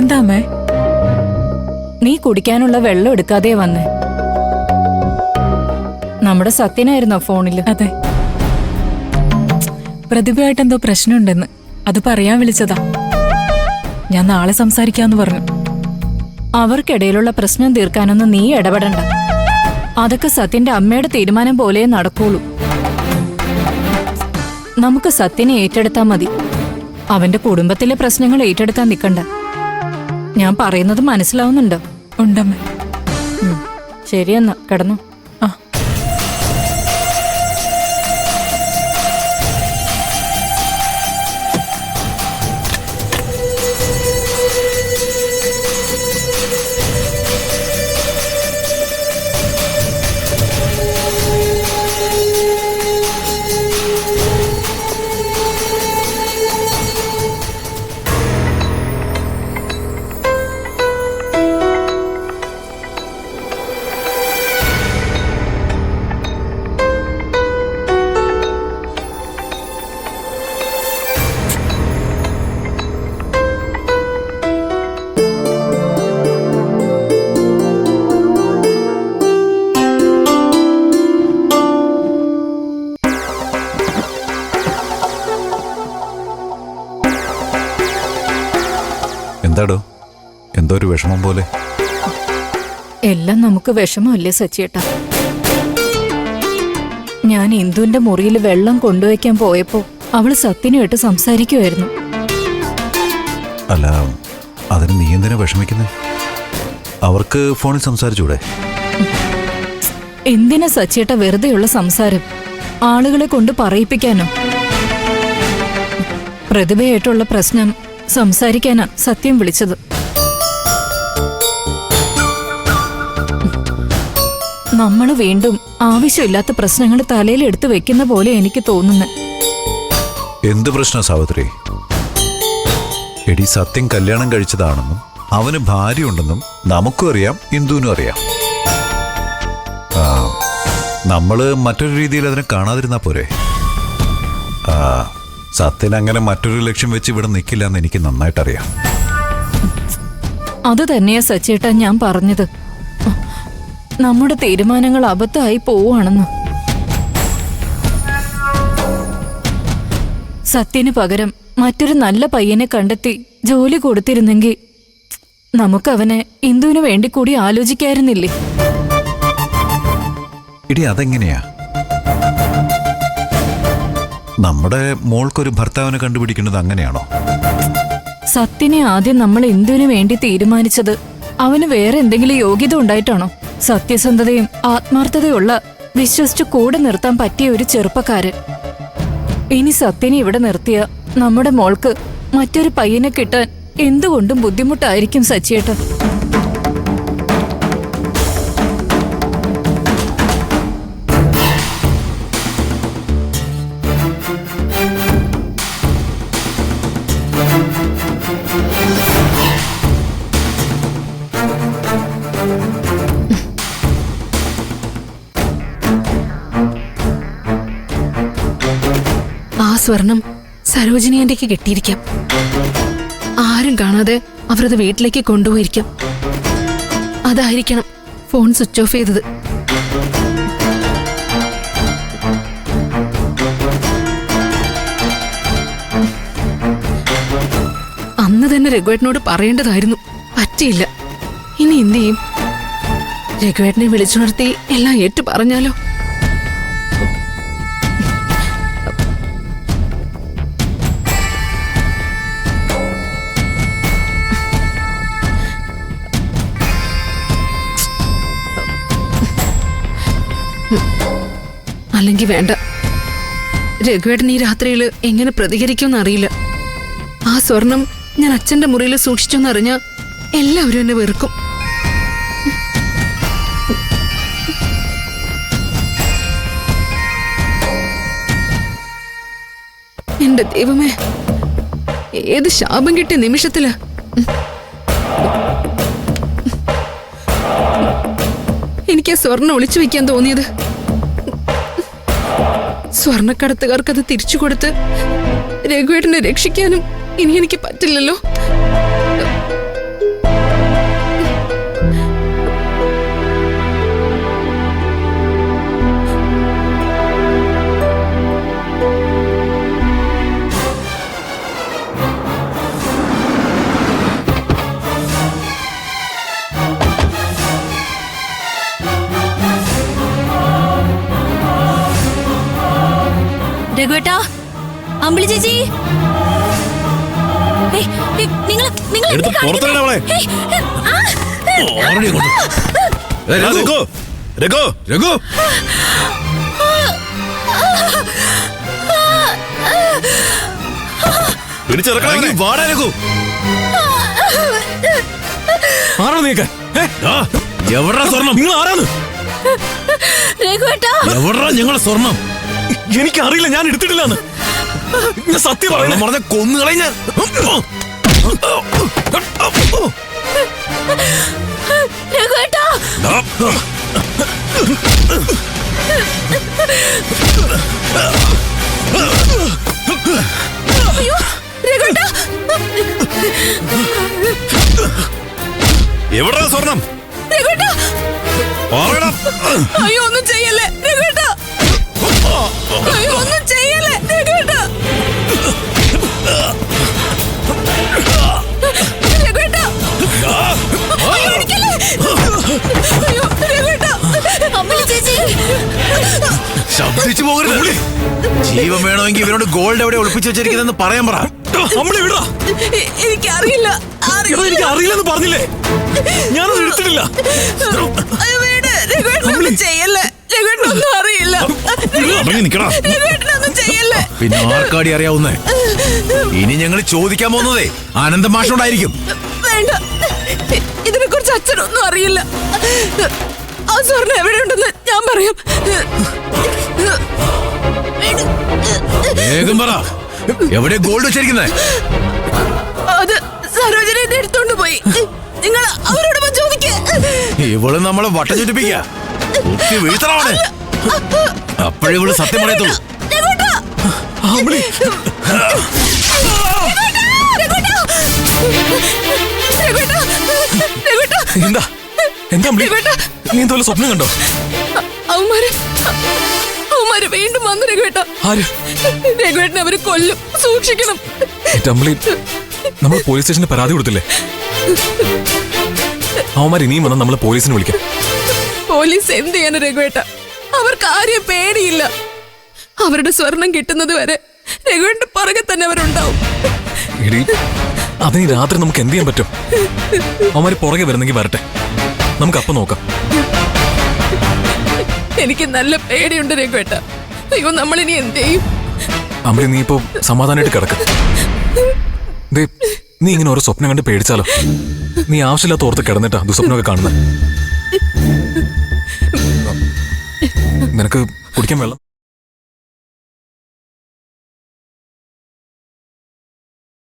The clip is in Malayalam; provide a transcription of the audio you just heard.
എന്താമേ? നീ കുടിക്കാനുള്ള വെള്ളം എടുക്കാതെ വന്നേ. നമ്മുടെ സത്യനായിരുന്നോ ഫോണില്? അതെ, പ്രതിഭയായിട്ട് എന്തോ പ്രശ്നമുണ്ടെന്ന് അത് പറയാൻ വിളിച്ചതാ. ഞാൻ നാളെ സംസാരിക്കാന്ന് പറഞ്ഞു. അവർക്കിടയിലുള്ള പ്രശ്നം തീർക്കാനൊന്നും നീ ഇടപെടണ്ട. അതൊക്കെ സത്യന്റെ അമ്മയുടെ തീരുമാനം പോലെ നടക്കുള്ളൂ. നമുക്ക് സത്യനെ ഏറ്റെടുത്താ മതി. അവന്റെ കുടുംബത്തിലെ പ്രശ്നങ്ങൾ ഏറ്റെടുക്കാൻ നിൽക്കണ്ട. ഞാൻ പറയുന്നത് മനസ്സിലാവുന്നുണ്ടോ? ഉണ്ടമ്മേ. ശരിയെന്നാ, കിടന്നു. ആ, എന്താടോ, എന്തോ ഒരു വിഷമം പോലെ? എല്ലാം നമുക്ക് വിഷമമല്ലേ സച്ചിയേട്ടാ? ഞാൻ ഇന്ദുവിന്റെ മുറിയിൽ വെള്ളം കൊണ്ടുവയ്ക്കാൻ പോയപ്പോ അവള് സത്യനുമായിട്ട് സംസാരിക്കുമായിരുന്നു. അല്ല, അതിന് നീ എന്തിനാ വിഷമിക്കുന്നേ? അവർക്ക് ഫോണിൽ സംസാരിച്ചൂടെ? എന്തിനാ സച്ചിയേട്ട വെറുതെയുള്ള സംസാരം? ആളുകളെ കൊണ്ട് പറയിപ്പിക്കാനോ? പ്രതിഭയായിട്ടുള്ള പ്രശ്നം സംസാരിക്കാനാ സത്യം വിളിച്ചത്. നമ്മൾ വീണ്ടും ആവശ്യമില്ലാത്ത പ്രശ്നങ്ങൾ തലയിൽ എടുത്തു വെക്കുന്ന പോലെ എനിക്ക് തോന്നുന്നു. എന്ത് പ്രശ്നം സാവിത്രി? എടി, സത്യം കല്യാണം കഴിച്ചതാണെന്നും അവന് ഭാര്യയുണ്ടെന്നും നമുക്കും അറിയാം, ഇന്ദുവിനും അറിയാം. നമ്മള് മറ്റൊരു രീതിയിൽ അതിനെ കാണാതിരുന്നാ പോരെ? സത്യൻ അങ്ങനെ മറ്റൊരു ലക്ഷ്യം വെച്ച് ഇവിടെ നിൽക്കില്ല എന്ന് എനിക്ക് നന്നായിട്ടറിയാം. അത് തന്നെയാ സച്ചേട്ടാ ഞാൻ പറഞ്ഞത്. നമ്മുടെ തീരുമാനങ്ങൾ അബദ്ധമായി പോവാണെന്ന്. സത്യന് പകരം മറ്റൊരു നല്ല പയ്യനെ കണ്ടെത്തി ജോലി കൊടുത്തിരുന്നെങ്കിൽ നമുക്കവനെ ഇന്ദുവിന് വേണ്ടി കൂടി ആലോചിക്കായിരുന്നില്ലേ? ഇടി, അതെങ്ങനെയാ? നമ്മുടെ മോൾക്കൊരു ഭർത്താവിനെ കണ്ടുപിടിക്കുന്നത് അങ്ങനെയാണോ? സത്യനെ ആദ്യം നമ്മൾ ഇന്ദുവിന് വേണ്ടി തീരുമാനിച്ചത് അവന് വേറെ എന്തെങ്കിലും യോഗ്യത ഉണ്ടായിട്ടാണോ? സത്യസന്ധതയും ആത്മാർത്ഥതയുള്ള വിശ്വസിച്ച് കൂടെ നിർത്താൻ പറ്റിയ ഒരു ചെറുപ്പക്കാരൻ. ഇനി സത്യനെ ഇവിടെ നിർത്തിയ നമ്മുടെ മോൾക്ക് മറ്റൊരു പയ്യനെ കിട്ടാൻ എന്തുകൊണ്ടും ബുദ്ധിമുട്ടായിരിക്കും സച്ചിയേട്ട. സ്വർണം സരോജിനി ആന്റിക്ക് കിട്ടിയിരിക്കാം. ആരും കാണാതെ അവരത് വീട്ടിലേക്ക് കൊണ്ടുപോയിരിക്കാം. അതായിരിക്കണം ഫോൺ സ്വിച്ച് ഓഫ് ചെയ്തത്. അന്ന് തന്നെ രഘുവേട്ടനോട് പറയേണ്ടതായിരുന്നു, പറ്റിയില്ല. ഇനി എന്ത് ചെയ്യും? രഘുവേട്ടനെ വിളിച്ചുണർത്തി എല്ലാം ഏറ്റു പറഞ്ഞാലോ? അല്ലെങ്കിൽ വേണ്ട. രഘുവേട്ടൻ ഈ രാത്രിയിൽ എങ്ങനെ പ്രതികരിക്കുമെന്ന് അറിയില്ല. ആ സ്വർണം ഞാൻ അച്ഛന്റെ മുറിയിൽ സൂക്ഷിച്ചെന്നറിഞ്ഞ എല്ലാവരും എന്നെ വെറുക്കും. എന്റെ ദൈവമേ, ഏത് ശാപം കിട്ടിയ നിമിഷത്തില് എനിക്ക് ആ സ്വർണം ഒളിച്ചു വെക്കാൻ തോന്നിയത്. സ്വർണ്ണക്കടത്തുകാർക്ക് അത് തിരിച്ചു കൊടുത്ത് രഘുവേട്ടനെ രക്ഷിക്കാനും ഇനി എനിക്ക് പറ്റില്ലല്ലോ. രഘുവേട്ടാ, അമ്പിളി ചേച്ചി, നിങ്ങൾ നിങ്ങൾ എടുത്ത് പുറത്തിടണം അവളെ. ഓടടി അങ്ങോട്ട്. രഘു, രഘു, രഘു. പിടിച്ചിറക്കണം. വാടാ രഘു. ആരാണ് നീക്ക? എവിടാ സ്വർണം? നിങ്ങൾ ആരാണ്? രഘുവേട്ടാ, എവിടാ ഞങ്ങളുടെ സ്വർണം? എനിക്കറിയില്ല, ഞാൻ എടുത്തിട്ടില്ലാന്ന്. ഞാൻ സത്യം പറയണം. പറഞ്ഞ കൊന്നുകളെ ഞാൻ. രഘുവേട്ടാ, അയ്യോ, രഘുവേട്ടാ, എവിടാ സ്വർണം? രഘുവേട്ടാ, പറയണം. അയ്യോ ഒന്നും ചെയ്യല്ലേ രഘുവേട്ടാ, അയ്യോ ഒന്നും ചെയ്യല്ലേ രഘുവേട്ടാ, രഘുവേട്ടാ, അയ്യോ അടിക്കല്ലേ, അയ്യോ രഘുവേട്ടാ, അമ്പിളി ചേച്ചി, ശബ്ദിച്ചു പോകരുത്. ജീവൻ വേണമെങ്കിൽ ഇവരോട് ഗോൾഡ് എവിടെ ഒളിപ്പിച്ചു വെച്ചിരിക്കുന്നെന്ന് പറയാൻ പറ. എനിക്കറിയില്ല, എനിക്ക് അറിയില്ലെന്ന് പറഞ്ഞില്ലേ? ഞാനത് എടുത്തിട്ടില്ല. രഘുവേട്ടനൊന്നും ചെയ്യല്ലേ, രഘുവേട്ടനൊന്നും അറിയില്ല, രഘുവേട്ടനൊന്നും ചെയ്യല്ലേ. പിന്നെ ആർക്കാടി അറിയാവുന്നേ? ഇനി ഞങ്ങൾ ചോദിക്കാൻ പോകുന്നതേ ആനന്ദ മാഷോടായിരിക്കും. വേണ്ട, ഇതിനെ കുറിച്ച് അച്ഛനൊന്നും അറിയില്ല. ആ സ്വർണ്ണം എവിടെയുണ്ടെന്ന് ഞാൻ പറയാം. വേഗം പറ, എവിടെ ഗോൾഡ് വെച്ചിരിക്കുന്നേ? അത് സരോജനെ എടുത്തോണ്ട് പോയി. നിങ്ങൾ അവരോട് പോയി ചോദിക്ക. ഇവള് നമ്മളെ വട്ടം ചുറ്റിപ്പിക്ക. വീഴ്ത്തണമാണ്. അപ്പോഴിവള് സത്യം പറയത്തുള്ളൂ. എന്താ എന്താ നീ എന്തോ സ്വപ്നം കണ്ടോ? അവന്മാര് വീണ്ടും വന്നു രഘുവേട്ട. ആര്? രഘുവേട്ടനെ അവര് കൊല്ലും, സൂക്ഷിക്കണം. നമ്മൾ പോലീസ് സ്റ്റേഷന് പരാതി കൊടുത്തില്ലേ? അവന്മാർ ഇനിയും വന്നാൽ നമ്മൾ പോലീസിന് വിളിക്കാം. പോലീസ് എന്ത് ചെയ്യാന് രഘുവേട്ട? അവർക്ക് ആരെയും പേടിയില്ല. അവരുടെ സ്വർണം കിട്ടുന്നത് വരെ രഘുവേട്ടന്റെ പുറകെ തന്നെ അവരുണ്ടാവും. അതിന് രാത്രി നമുക്ക് എന്ത് ചെയ്യാൻ പറ്റും? അവന്മാര് പുറകെ വരുന്നെങ്കിൽ വരട്ടെ, നമുക്ക് അപ്പം നോക്കാം. എനിക്ക് നല്ല പേടിയുണ്ട് രഘുവേട്ട. അയ്യോ, നമ്മളിനി എന്ത് ചെയ്യും? അമ്മ നീ ഇപ്പോ സമാധാനമായിട്ട് കിടക്ക. നീ ഇങ്ങനെ ഓരോ സ്വപ്നം കണ്ട് പേടിച്ചാലോ? നീ ആവശ്യമില്ലാത്ത ഓർത്ത് കിടന്നിട്ടാ ദുസ്വപ്നമൊക്കെ കാണുന്നത്. നിനക്ക് കുടിക്കാൻ വെള്ളം?